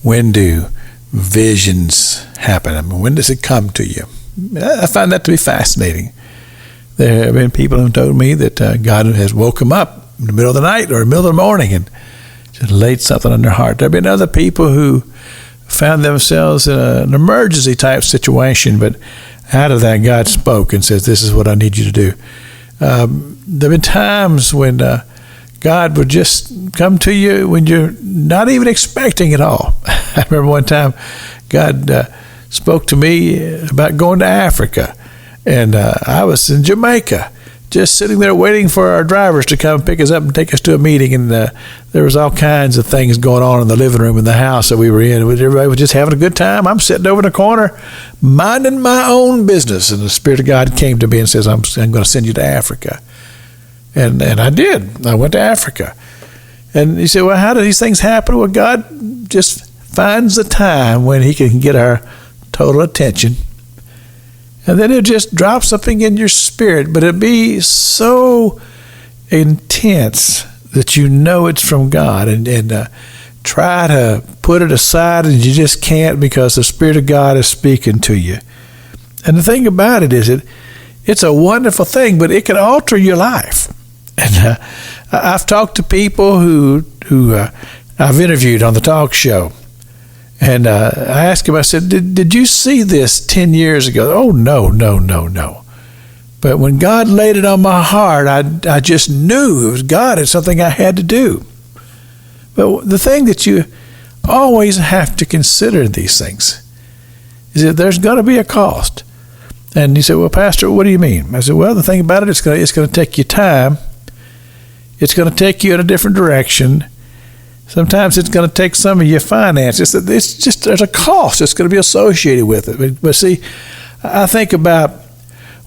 when do visions happen? I mean, when does it come to you? I find that to be fascinating. There have been people who told me that God has woke them up in the middle of the night or the middle of the morning and just laid something on their heart. There have been other people who found themselves in an emergency type situation, but out of that God spoke and says, this is what I need you to do. There have been times when God would just come to you when you're not even expecting it all. I remember one time God spoke to me about going to Africa, and I was in Jamaica, just sitting there waiting for our drivers to come pick us up and take us to a meeting, and there was all kinds of things going on in the living room in the house that we were in. Everybody was just having a good time. I'm sitting over in the corner, minding my own business, and the Spirit of God came to me and says, I'm going to send you to Africa. And I did. I went to Africa. And he said, well, how do these things happen? Well, God just finds the time when he can get our total attention. And then he'll just drop something in your spirit, but it'll be so intense that you know it's from God, and try to put it aside, and you just can't, because the Spirit of God is speaking to you. And the thing about it is it's a wonderful thing, but it can alter your life. And I've talked to people who I've interviewed on the talk show, and I asked him, I said, did you see this 10 years ago? Oh, no. But when God laid it on my heart, I just knew it was God. It's something I had to do. But the thing that you always have to consider in these things is that there's going to be a cost. And he said, well, Pastor, what do you mean? I said, well, the thing about it, it's going to take you time. It's going to take you in a different direction. Sometimes it's going to take some of your finances. It's just, there's a cost that's going to be associated with it. But see, I think about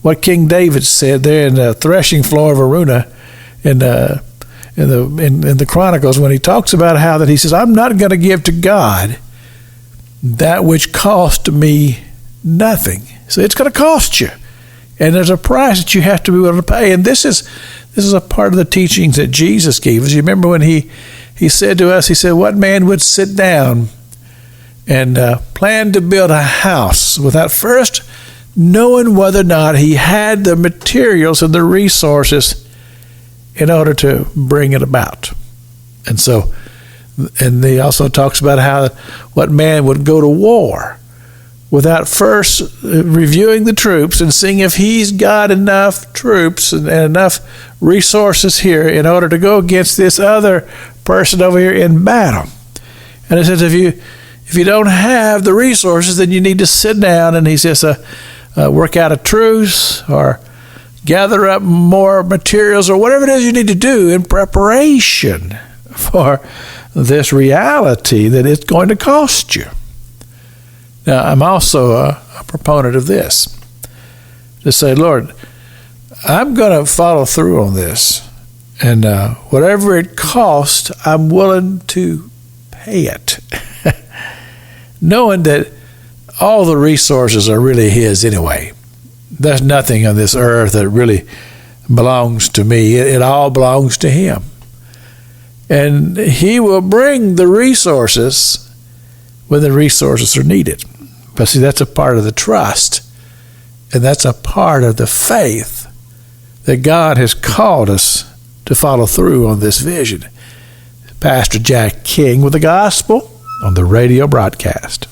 what King David said there in the threshing floor of Araunah in the Chronicles, when he talks about how that he says, I'm not going to give to God that which cost me nothing. So it's going to cost you. And there's a price that you have to be willing to pay. And this is a part of the teachings that Jesus gave us. You remember when he said to us, he said, what man would sit down and plan to build a house without first knowing whether or not he had the materials and the resources in order to bring it about? And so, and he also talks about how what man would go to war without first reviewing the troops and seeing if he's got enough troops and enough resources here in order to go against this other person over here in battle. And it says if you don't have the resources, then you need to sit down, and he says work out a truce or gather up more materials or whatever it is you need to do in preparation for this reality that it's going to cost you. Now, I'm also a proponent of this, to say, Lord, I'm going to follow through on this, and whatever it costs, I'm willing to pay it, knowing that all the resources are really His anyway. There's nothing on this earth that really belongs to me. It all belongs to Him. And He will bring the resources when the resources are needed. But see, that's a part of the trust, and that's a part of the faith that God has called us to follow through on this vision. Pastor Jack King with the gospel on the radio broadcast.